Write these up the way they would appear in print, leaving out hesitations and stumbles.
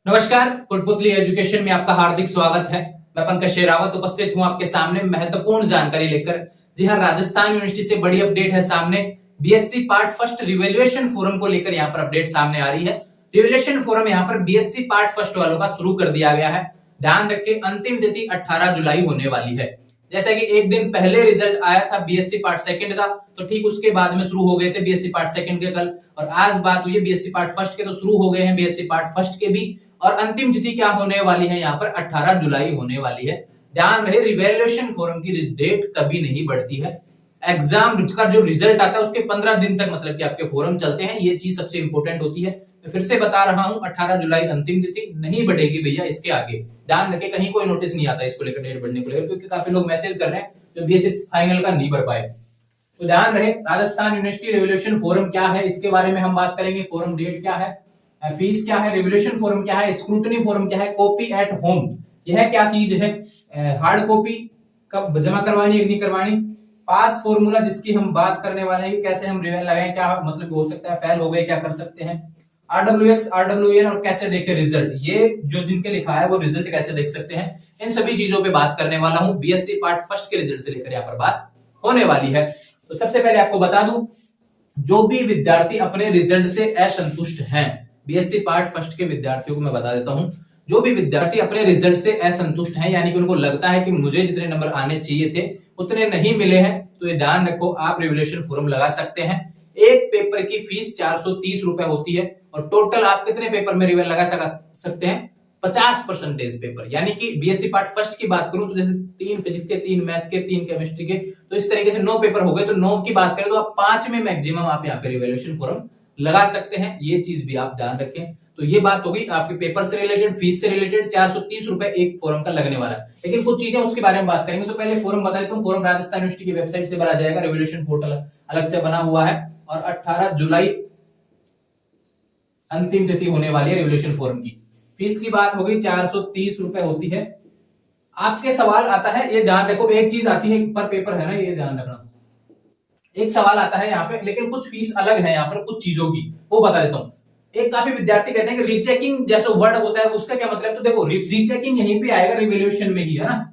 नमस्कार, कोटपुतली एजुकेशन में आपका हार्दिक स्वागत है। मैं पंकज शेरावत उपस्थित हूं आपके सामने महत्वपूर्ण जानकारी लेकर। जी हाँ, राजस्थान यूनिवर्सिटी से बड़ी अपडेट है सामने। BSc part first revaluation forum को लेकर यहाँ पर अपडेट सामने आ रही है। रिवैल्यूएशन फोरम यहाँ पर बीएससी पार्ट फर्स्ट वालों का शुरू कर दिया गया है। ध्यान रखें, अंतिम तिथि 18 जुलाई होने वाली है। जैसा कि एक दिन पहले रिजल्ट आया था बीएससी पार्ट सेकंड का, तो ठीक उसके बाद में शुरू हो गए थे बीएससी पार्ट सेकंड के कल, और आज बात हुई है बीएससी पार्ट फर्स्ट के, तो शुरू हो गए हैं बीएससी पार्ट फर्स्ट के भी। और अंतिम तिथि क्या होने वाली है यहाँ पर 18 जुलाई होने वाली है। ध्यान रहे, रिवैल्यूएशन फोरम की डेट कभी नहीं बढ़ती है। एग्जाम का जो रिजल्ट आता है उसके 15 दिन तक मतलब कि आपके फोरम चलते हैं, ये चीज सबसे इंपॉर्टेंट होती है। मैं फिर से बता रहा हूं, 18 जुलाई अंतिम तिथि, नहीं बढ़ेगी भैया इसके आगे। ध्यान रखें, कहीं कोई नोटिस नहीं आता इसको लेकर डेट बढ़ने को लेकर, क्योंकि काफी लोग मैसेज कर रहे हैं जो बीएससी फाइनल का नहीं भर पाए। तो ध्यान रहे, राजस्थान यूनिवर्सिटी रिवैल्यूएशन फोरम क्या है इसके बारे में हम बात करेंगे। फोरम डेट क्या है, फीस क्या है, रिवैल्यूएशन फोरम क्या है, स्क्रूटनी फोरम क्या है, कॉपी एट होम यह क्या चीज है, हार्ड कॉपी कब जमा करवानी है नहीं करवानी, पास फॉर्मूला जिसकी हम बात करने वाले हैं, कैसे हम रिवेल लगाएं, क्या मतलब हो सकता है, फेल हो गए क्या कर सकते हैं, RWX RWN और कैसे देखें रिजल्ट, ये जो जिनके लिखा है वो रिजल्ट कैसे देख सकते हैं, इन सभी चीजों पे बात करने वाला हूं। बीएससी पार्ट फर्स्ट के रिजल्ट से लेकर यहाँ पर बात होने वाली है। तो सबसे पहले आपको बता दूं, जो भी विद्यार्थी अपने रिजल्ट से असंतुष्ट हैं, बीएससी पार्ट फर्स्ट के विद्यार्थियों को मैं बता देता हूं, जो भी विद्यार्थी अपने रिजल्ट से असंतुष्ट हैं, यानी कि उनको लगता है कि मुझे जितने नंबर आने चाहिए थे उतने नहीं मिले हैं, तो ये ध्यान रखो, आप रिवैल्यूएशन फोरम लगा सकते हैं। एक पेपर की फीस 430 रुपए होती है, और टोटल आप कितने पेपर में रिवेल लगा सकते हैं, 50% पेपर। यानी कि बीएससी पार्ट फर्स्ट की बात करूं तो जैसे 3 फिजिक्स के, 3 मैथ के, 3 केमिस्ट्री के, तो इस तरीके से 9 पेपर हो गए, तो 9 की बात करें तो आप 5 में मैक्सिमम आप यहाँ पे रिवैल्यूएशन फोरम लगा सकते हैं। ये चीज भी आप ध्यान रखें। तो ये बात होगी आपके पेपर से रिलेटेड, फीस से रिलेटेड। 430 रुपए एक फोरम का लगने वाला है, लेकिन कुछ चीजें उसके बारे में बात करेंगे। तो पहले फोरम बता देता हूं, फोरम राजस्थान यूनिवर्सिटी की वेबसाइट से भरा जाएगा, रिवैल्यूएशन पोर्टल अलग से बना हुआ है, और 18 जुलाई अंतिम तिथि होने वाली है रिवैल्यूएशन फोरम की। फीस की बात होगी 430 रुपए होती है। आपके सवाल आता है, ये ध्यान रखो, एक चीज आती है पर पेपर है ना, ये ध्यान रखना, एक सवाल आता है यहाँ पे, लेकिन कुछ फीस अलग है यहाँ पर कुछ चीजों की, वो बता देता हूँ। एक काफी विद्यार्थी कहते हैं कि रीचेकिंग जैसा वर्ड होता है उसका क्या मतलब, तो देखो रीचेकिंग यहीं पे आएगा, रिवैल्यूएशन में ही है ना,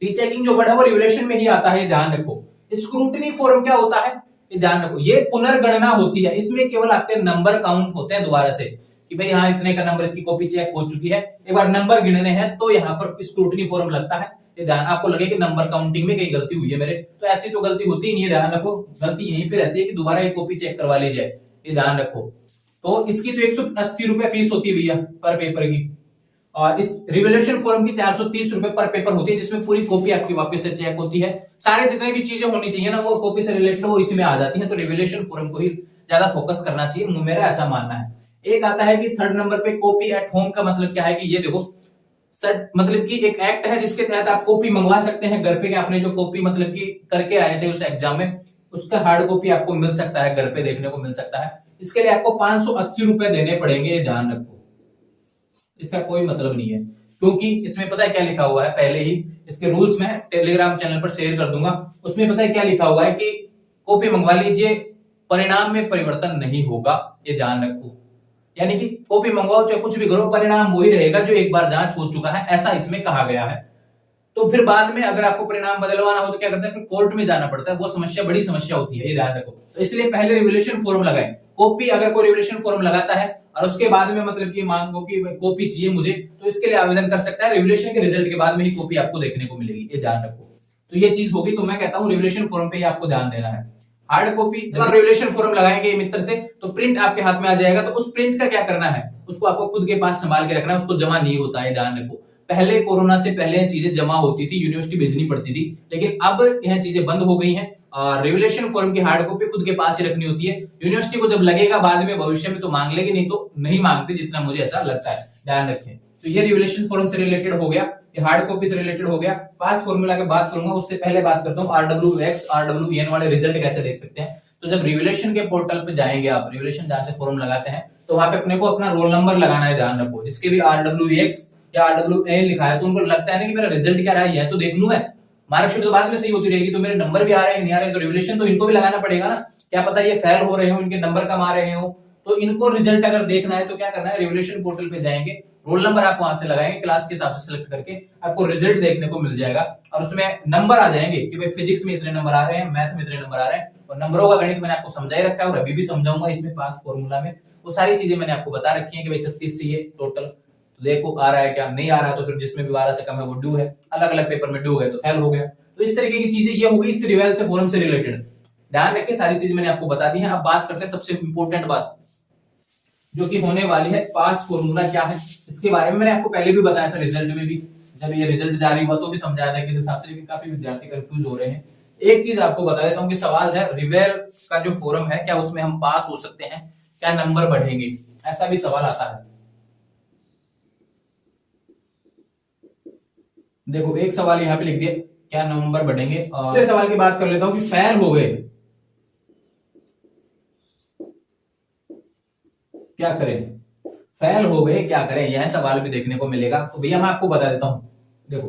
रीचेकिंग जो वर्ड है वो रिवैल्यूएशन में ही आता है, ध्यान रखो। स्क्रूटनी फोरम क्या होता है, ये ध्यान रखो, ये पुनर्गणना होती है, इसमें केवल आपके नंबर काउंट होते हैं दोबारा से, कि भाई हाँ इतने का नंबर, इसकी कॉपी चेक हो चुकी है, एक बार नंबर गिनने हैं तो यहाँ पर स्क्रूटनी फोरम लगता है। ये ध्यान, आपको लगे कि नंबर काउंटिंग में कहीं गलती हुई है मेरे, तो ऐसी तो गलती होती ही नहीं है, ध्यान रखो, गलती यहीं पे रहती है कि दोबारा ये कॉपी चेक करवा ली जाए, ये ध्यान रखो। तो इसकी तो 180 रुपए फीस होती है भैया पर पेपर की, और इस रिवैल्यूएशन फोरम की 430 रुपए पर पेपर होती है, जिसमें पूरी कॉपी आपकी वापस से चेक होती है। सारे जितने भी चीजें होनी चाहिए ना वो कॉपी से रिलेटेड वो इसमें आ जाती है, तो रिवैल्यूएशन फोरम को ही ज्यादा फोकस करना चाहिए, मेरा ऐसा मानना है। एक आता है कि थर्ड नंबर पे कॉपी एट होम का मतलब क्या है, कि ये देखो सर, मतलब कि एक एक्ट है जिसके तहत आप कॉपी मंगवा सकते हैं घर पे, कि आपने जो कॉपी मतलब कि करके आए थे उस एग्जाम में, उसका हार्ड कॉपी आपको मिल सकता है, घर पे देखने को मिल सकता है। इसके लिए आपको 580 रुपए देने पड़ेंगे, ध्यान रखो, इसका कोई मतलब नहीं है, क्योंकि इसमें पता है क्या लिखा हुआ है, पहले ही इसके रूल्स में टेलीग्राम चैनल पर शेयर कर दूंगा, उसमें पता है क्या लिखा हुआ है कि कॉपी मंगवा लीजिए, परिणाम में परिवर्तन नहीं होगा, ये ध्यान रखो। यानी कि कॉपी मंगवाओ चाहे कुछ भी करो, परिणाम वही रहेगा जो एक बार जांच हो चुका है, ऐसा इसमें कहा गया है। तो फिर बाद में अगर आपको परिणाम बदलवाना हो तो क्या करते हैं, फिर कोर्ट में जाना पड़ता है, वो समस्या बड़ी समस्या होती है, ये ध्यान रखो। तो इसलिए पहले रिवैल्यूएशन फोरम लगाएं। कॉपी अगर कोई रिवैल्यूएशन फोरम लगाता है और उसके बाद में मतलब कि मांगो कि कॉपी चाहिए मुझे, तो इसके लिए आवेदन कर सकता है, रिवैल्यूएशन के रिजल्ट के बाद में ही कॉपी आपको देखने को मिलेगी, ये ध्यान रखो। तो ये चीज होगी, तो मैं कहता हूँ रिवैल्यूएशन फोरम पे ही आपको ध्यान देना है। हार्ड कॉपी जब आप रिवैल्यूएशन फोरम लगाएंगे मित्र से, तो प्रिंट आपके हाथ में आ जाएगा, तो उस प्रिंट का क्या करना है, उसको आपको खुद के पास संभाल के रखना है, उसको जमा नहीं होता है, ध्यान रखो। पहले कोरोना से पहले चीजें जमा होती थी, यूनिवर्सिटी भेजनी पड़ती थी, लेकिन अब यह चीजें बंद हो गई हैं। रिवैल्यूएशन फोरम की हार्ड कॉपी खुद के पास ही रखनी होती है, यूनिवर्सिटी को जब लगेगा बाद में भविष्य में तो मांग लेगी, नहीं तो नहीं मांगती, जितना मुझे ऐसा लगता है, ध्यान रखें। तो ये रिवैल्यूएशन फोरम से रिलेटेड हो गया, ये हार्ड कॉपी से रिलेटेड हो गया। पास फॉर्मूला की बात करूंगा, उससे पहले बात करता हूँ RWX RWN वाले रिजल्ट कैसे देख सकते हैं। तो जब रिवैल्यूएशन के पोर्टल पे जाएंगे आप, रिवैल्यूएशन जहां से फॉर्म लगाते हैं, तो वहां पे अपने को अपना रोल नंबर लगाना है, ध्यान रखो। जिसके भी RWX या RWN लिखा है, तो उनको लगता है ना कि मेरा रिजल्ट क्या रहा है तो देख लूं मैं, मार्कशीट तो बाद में सही होती रहेगी, तो मेरे नंबर भी आ रहे हैं नहीं आ रहे, तो रिवैल्यूएशन तो इनको भी लगाना पड़ेगा ना, क्या पता ये फेल हो रहे हो, इनके नंबर कम आ रहे हो, तो इनको रिजल्ट अगर देखना है तो क्या करना है, रिवोल्यूशन पोर्टल पे जाएंगे, रोल नंबर आप वहां से लगाएंगे, क्लास के हिसाब से सिलेक्ट करके आपको रिजल्ट देखने को मिल जाएगा और उसमें नंबर आ जाएंगे कि भाई फिजिक्स में इतने नंबर आ रहे हैं, मैथ में इतने नंबर आ रहे हैं। और नंबरों का गणित मैंने आपको समझा ही रखा है और अभी भी समझाऊंगा इसमें पास फॉर्मूला में, वो सारी चीजें मैंने आपको बता रखी है कि भाई 36 चाहिए टोटल, तो देखो आ रहा है क्या, नहीं आ रहा है तो फिर जिसमें भी 12 से कम है वो ड्यू है, अलग अलग पेपर में ड्यू है तो फेल हो गया। तो इस तरीके की चीजें ये हो गई इस रिवेल से फॉरम से रिलेटेड, ध्यान रखें सारी चीजें मैंने आपको बता दी है। अब बात करते हैं सबसे इंपॉर्टेंट बात जो कि होने वाली है, पास फॉर्मूला क्या है, इसके बारे में मैंने आपको पहले भी बताया था, रिजल्ट में भी जब ये रिजल्ट जारी हुआ तो भी समझाया था किस हिसाब से, लेकिन काफी विद्यार्थी कंफ्यूज हो रहे हैं। एक चीज आपको बता देता हूँ कि सवाल है रिवेल का जो फॉर्म है क्या उसमें हम पास हो सकते हैं, क्या नंबर बढ़ेंगे, ऐसा भी सवाल आता है। देखो एक सवाल यहाँ पे लिख दिया क्या नंबर बढ़ेंगे, और दूसरे सवाल की बात कर लेता हूँ कि फेल हो गए क्या करें, फेल हो गए क्या करें, यह सवाल भी देखने को मिलेगा। तो भैया मैं आपको बता देता हूं, देखो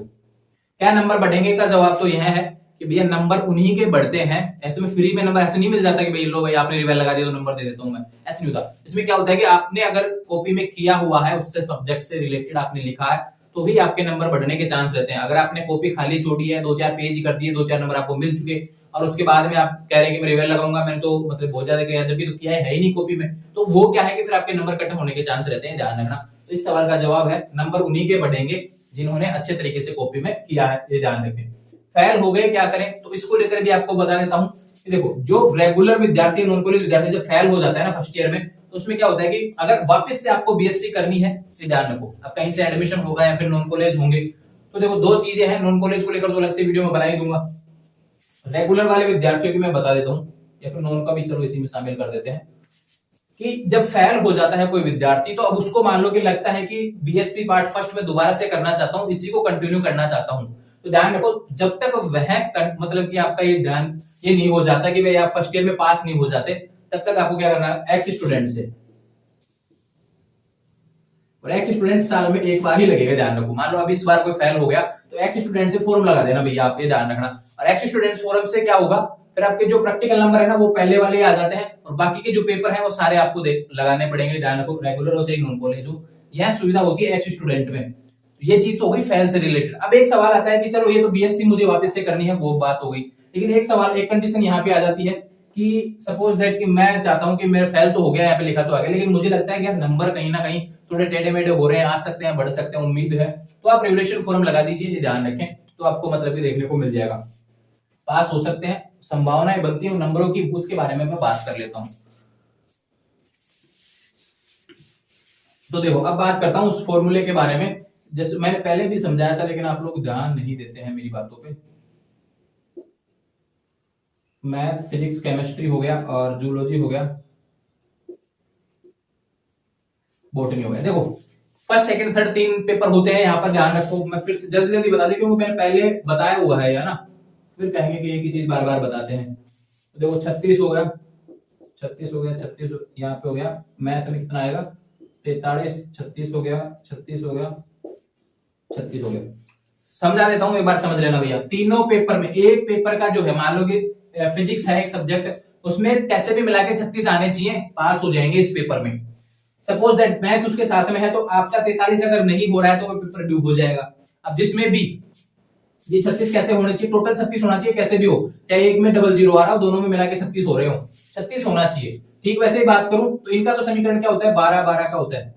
क्या नंबर बढ़ेंगे का जवाब तो यह है कि भैया नंबर उन्हीं के बढ़ते हैं, ऐसे में फ्री में नंबर ऐसे नहीं मिल जाता कि भाई लो भाई आपने रिवेल लगा दिया तो नंबर दे देता हूं मैं, ऐसे नहीं होता। इसमें क्या होता है कि आपने अगर कॉपी में किया हुआ है, उससे सब्जेक्ट से रिलेटेड आपने लिखा है तो ही आपके नंबर बढ़ने के चांस रहते हैं। अगर आपने कॉपी खाली छोड़ी है, 2-4 पेज ही कर दिए, 2-4 नंबर आपको मिल चुके और उसके बाद में आप कह रहे हैं कि मैं रिवेल लगाऊंगा, मैंने तो मतलब बहुत ज्यादा किया, जबकि तो किया है ही नहीं कॉपी में, तो वो क्या है कि फिर आपके नंबर कट होने के चांस रहते हैं, ध्यान रखना। तो इस सवाल का जवाब है नंबर उन्हीं के बढ़ेंगे जिन्होंने अच्छे तरीके से कॉपी में किया है, ये ध्यान रखें। फेल हो गए क्या करें, तो इसको लेकर भी आपको बता देता हूं कि देखो जो रेगुलर विद्यार्थी, नॉन कॉलेज विद्यार्थी जब फेल हो जाता है ना फर्स्ट ईयर में, तो उसमें क्या होता है कि अगर वापस से आपको बीएससी करनी है तो ध्यान रखो, अब कहीं से एडमिशन होगा या फिर नॉन कॉलेज होंगे, तो देखो दो चीजें हैं, नॉन कॉलेज को लेकर तो अलग से वीडियो में बना ही दूंगा, रेगुलर वाले विद्यार्थियों की मैं बता देता हूं, या फिर नॉन का भी चलो इसी में शामिल कर देते हैं कि जब फेल हो जाता है कोई विद्यार्थी तो अब उसको मान लो कि लगता है कि बीएससी पार्ट फर्स्ट में दोबारा से करना चाहता हूं, इसी को कंटिन्यू करना चाहता हूं, तो ध्यान रखो जब तक वह मतलब कि आपका ये ध्यान ये नहीं हो जाता कि भाई आप फर्स्ट ईयर में पास नहीं हो जाते, तब तक आपको क्या करना है, एक्स स्टूडेंट से, और एक्स स्टूडेंट साल में एक बार ही लगेगा, ध्यान रखो। मान लो अभी इस बार कोई फेल हो गया तो एक्स स्टूडेंट से फॉर्म लगा देना भैया, आप ये ध्यान रखना। और एक्स स्टूडेंट फॉर्म से क्या होगा, फिर आपके जो प्रैक्टिकल नंबर है ना वो पहले वाले आ जाते हैं और बाकी के जो पेपर है वो सारे आपको लगाने पड़ेंगे, ध्यान रखो, रेगुलर हो चाहे नॉन कॉलेज हो, यह सुविधा होती है एक्स स्टूडेंट में। तो ये चीज तो हो गई फेल से रिलेटेड। अब एक सवाल आता है कि चलो ये तो बीएससी मुझे वापस से करनी है, वो बात हो गई, लेकिन एक सवाल, एक कंडीशन यहाँ पे आ जाती है कि सपोज दैट कि मैं चाहता हूं कि मेरा फेल तो हो गया, यहाँ पे लिखा तो आ गया, लेकिन मुझे लगता है कि यार नंबर कहीं ना कहीं थोड़े टेढ़े मेढ़े हो रहे हैं, आ सकते हैं, बढ़ सकते हैं, उम्मीद है, तो आप रेगुलेशन फॉर्म लगा दीजिए, ये ध्यान रखें, तो आपको मतलब कि देखने को मिल जाएगा, पास हो सकते हैं, संभावनाएं बनती है नंबरों की, उसके बारे में मैं बात कर लेता हूं। तो देखो अब बात करता हूं उस फॉर्मूले के बारे में, जैसे मैंने पहले भी समझाया था लेकिन आप लोग ध्यान नहीं देते हैं मेरी बातों पे। मैथ, फिजिक्स, केमिस्ट्री हो गया और जूलॉजी हो गया, बॉटनी हो गया। देखो फर्स्ट सेकंड थर्ड 3 पेपर होते हैं यहाँ पर, ध्यान रखो, मैं फिर से जल्दी जल्दी बता दूं क्योंकि मैंने पहले बताया हुआ है ना, फिर कहेंगे कि एक ही चीज बार बार बताते हैं। तो देखो 36 हो गया, 36 हो गया, 36 यहाँ पे हो गया, मैथ में कितना आएगा 43, 36 हो गया, 36 हो गया, 36 हो गया। समझा देता हूं, एक बार समझ लेना भैया, तीनों पेपर में, एक पेपर का जो है मान लो कि फिजिक्स है एक सब्जेक्ट, उसमें कैसे भी मिला के 36 आने चाहिए, पास हो जाएंगे इस पेपर में। सपोज दैट मैथ उसके साथ में है तो आपका 43 अगर नहीं हो रहा है तो वो पेपर ड्यू हो जाएगा। अब जिसमें भी ये 36 कैसे होने चाहिए, टोटल 36 होना चाहिए, कैसे भी हो, चाहे एक में डबल जीरो आ रहा हो, दोनों में मिला के 36 हो रहे हो, 36 होना चाहिए। ठीक वैसे ही बात करूं तो इनका तो समीकरण क्या होता है, 12-12 का होता है।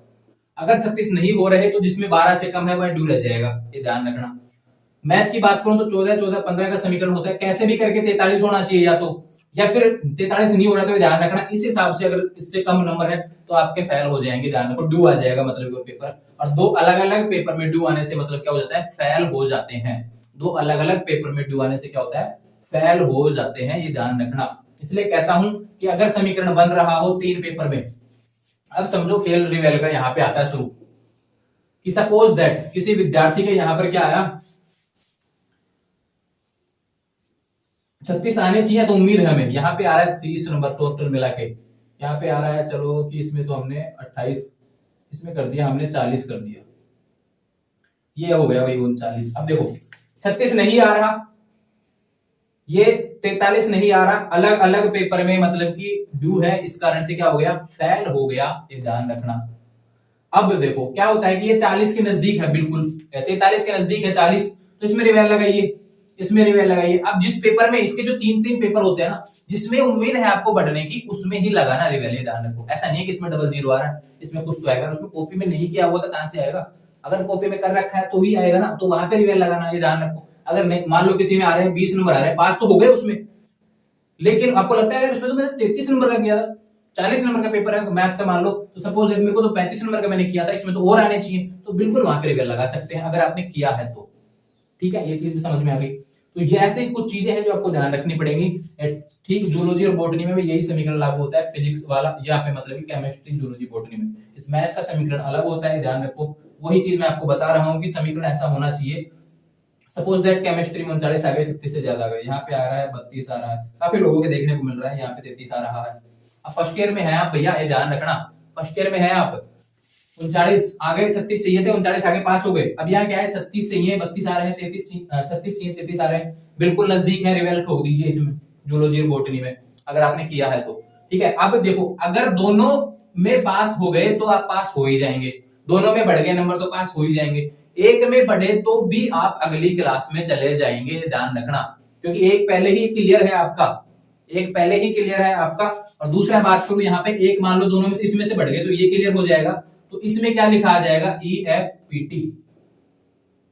अगर 36 नहीं हो रहे तो जिसमें 12 से कम है वह ड्यू रह जाएगा, ये ध्यान रखना। मैथ की बात करूं तो 14-14-15 का समीकरण होता है, कैसे भी करके 43 होना चाहिए, या फिर 43 नहीं हो रहा तो ध्यान रखना, इस हिसाब से अगर इससे कम नंबर है तो आपके फेल हो जाएंगे, ध्यान रखो, ड्यू आ जाएगा मतलब वो पेपर। और दो अलग अलग पेपर में ड्यू आने से मतलब क्या हो जाता है, फेल हो जाते हैं। दो अलग अलग पेपर में ड्यू आने से क्या होता है, फेल हो जाते हैं, ये ध्यान रखना। इसलिए कहता हूं कि अगर समीकरण बन रहा हो 3 पेपर में, अब समझो खेल रिवेल का यहाँ पे आता है शुरू, कि सपोज दैट किसी विद्यार्थी के यहाँ पर क्या आया, 36 आने चाहिए, तो उम्मीद है हमें, यहाँ पे आ रहा है 30 नंबर टोटल मिला के, यहाँ पे आ रहा है चलो कि इसमें तो हमने 28 इसमें कर दिया, हमने 40 कर दिया, ये हो गया भाई 39। अब देखो 36 नहीं आ रहा, ये 43 नहीं आ रहा, अलग अलग पेपर में मतलब कि ड्यू है, इस कारण से क्या हो गया, फेल हो गया, ये ध्यान रखना। अब देखो क्या होता है कि ये 40 के नजदीक है, बिल्कुल 43 के नजदीक है 40, तो इसमें रिवेल लगाइए, इसमें रिवेल लगाइए। अब जिस पेपर में इसके जो तीन तीन पेपर होते हैं ना, जिसमें उम्मीद है आपको बढ़ने की, उसमें ही लगाना रिवेल, ये ध्यान रखो। ऐसा नहीं है कि इसमें डबल जीरो आ रहा है, इसमें कुछ तो आएगा, उसमें कॉपी में नहीं किया हुआ तो कहां से आएगा, अगर कॉपी में कर रखा है तो ही आएगा ना, तो वहां पे रिवेल लगाना, ये ध्यान रखो। अगर नहीं, मान लो किसी में आ रहे हैं 20 नंबर आ रहे हैं, पास तो हो गए उसमें, लेकिन आपको लगता है यार उसमें तो मैंने 33 नंबर का किया था, 40 नंबर का पेपर है मैथ का मान लो, तो सपोज मेरे को तो 35 नंबर का मैंने किया था, इसमें तो और आने चाहिए, तो बिल्कुल वहां पे रिवेल लगा सकते हैं अगर आपने किया है तो। ठीक है, ये चीज भी समझ में आ गई। तो ये ऐसी कुछ चीजें हैं जो आपको ध्यान रखनी पड़ेंगी। ठीक, जूलॉजी और बॉटनी में भी यही समीकरण लागू होता है, फिजिक्स वाला यहाँ पे मतलब केमिस्ट्री, जूलॉजी, बॉटनी में इस मैथ का समीकरण अलग होता है, ध्यान रखो। वही चीज मैं आपको बता रहा हूँ कि समीकरण ऐसा होना चाहिए। सपोज दैट केमिस्ट्री में 39 आ गए, 36 से ज्यादा आ गए, यहाँ पे आ रहा है 32 आ रहा है, काफी लोगों के देखने को मिल रहा है, यहाँ पे 33 आ रहा है। अब फर्स्ट ईयर में है आप भैया, ये ध्यान रखना, फर्स्ट ईयर में है आप, 39 आ गए, 36 चाहिए थे, 39 आगे पास हो गए। अब यहाँ क्या है, 36 चाहिए, 32 आ रहे हैं, 36 चाहिए, 33 आ रहे हैं, बिल्कुल नजदीक है, रिवेल ठोक दीजिए इसमें, जूलॉजी और बॉटनी में अगर आपने किया है तो। ठीक है, अब देखो अगर दोनों में पास हो गए तो आप पास हो ही जाएंगे, दोनों में बढ़ गए नंबर तो पास हो ही जाएंगे, एक में बढ़े तो भी आप अगली क्लास में चले जाएंगे, ध्यान रखना, क्योंकि एक पहले ही क्लियर है आपका, एक पहले ही क्लियर है आपका। और दूसरा बात करूं यहाँ पे, एक मान लो दोनों में से इसमें से बढ़ गए तो ये क्लियर हो जाएगा, तो इसमें क्या लिखा आ जाएगा, EFPT,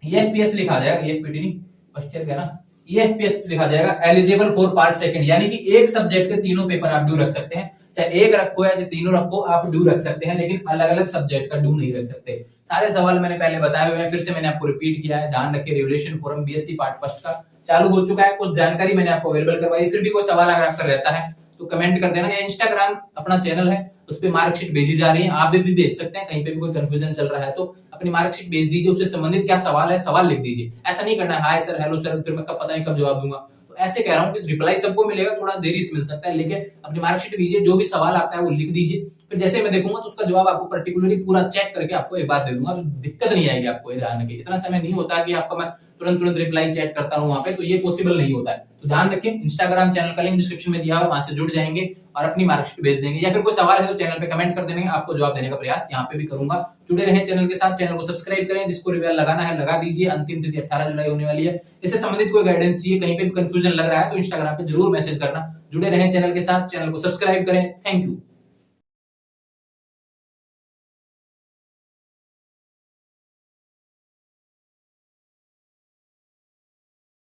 EFPS लिखा आ जाएगा, EFPT नहीं, फर्स्ट ईयर का ना, EFPS लिखा जाएगा, एलिजिबल फॉर पार्ट सेकंड, यानी कि एक सब्जेक्ट के तीनों पेपर आप ड्यू रख सकते हैं, चाहे एक रखो या चाहे तीनों रखो, आप ड्यू रख सकते हैं, लेकिन अलग अलग सब्जेक्ट का ड्यू नहीं रख सकते। सारे सवाल मैंने पहले बताए हुए हैं, फिर से मैंने आपको रिपीट किया है, ध्यान रखिए। Revolution forum BSc part first का चालू हो चुका है, कुछ जानकारी मैंने आपको अवेलेबल करवाई, फिर भी कोई सवाल अगर आपका रहता है तो कमेंट कर देना, या इंस्टाग्राम अपना चैनल है, उस पर मार्कशीट भेजी जा रही है, आप भी भेज सकते हैं, कहीं पे भी कोई कंफ्यूजन चल रहा है तो अपनी मार्कशीट भेज दीजिए, उससे संबंधित क्या सवाल है, सवाल लिख दीजिए, ऐसा नहीं करना है हाय सर, हेलो सर, फिर मैं कब पता नहीं कब जवाब दूंगा, तो ऐसे कह रहा हूँ कि रिप्लाई सबको मिलेगा, थोड़ा देरी से मिल सकता है, लेकिन अपनी मार्कशीट भेजिए, जो भी सवाल आता है वो लिख दीजिए, फिर जैसे मैं देखूंगा तो उसका जवाब आपको पर्टिकुलरली पूरा चेक करके आपको एक बार दे दूंगा, तो दिक्कत नहीं आएगी आपको, ध्यान रखिए। इतना समय नहीं होता कि आपका मैं तुरंत तुरंत रिप्लाई चैट करता हूं वहां पे, तो ये पॉसिबल नहीं होता है, तो ध्यान रखें। इंस्टाग्राम चैनल का लिंक डिस्क्रिप्शन में दिया हुआ, वहां से जुड़ जाएंगे और अपनी मार्कशीट भेज देंगे, या फिर कोई सवाल है तो चैनल पे कमेंट कर देंगे, आपको जवाब देने का प्रयास यहाँ पे भी करूंगा। जुड़े रहें चैनल के साथ, चैनल को सब्सक्राइब करें, जिसको रिवेल लगाना है लगा दीजिए, अंतिम तिथि 18 जुलाई होने वाली है। इससे संबंधित कोई गाइडेंस चाहिए, कहीं पे भी कंफ्यूजन लग रहा है तो इंस्टाग्राम पे जरूर मैसेज करना। जुड़े रहें चैनल के साथ, चैनल को सब्सक्राइब करें, थैंक यू।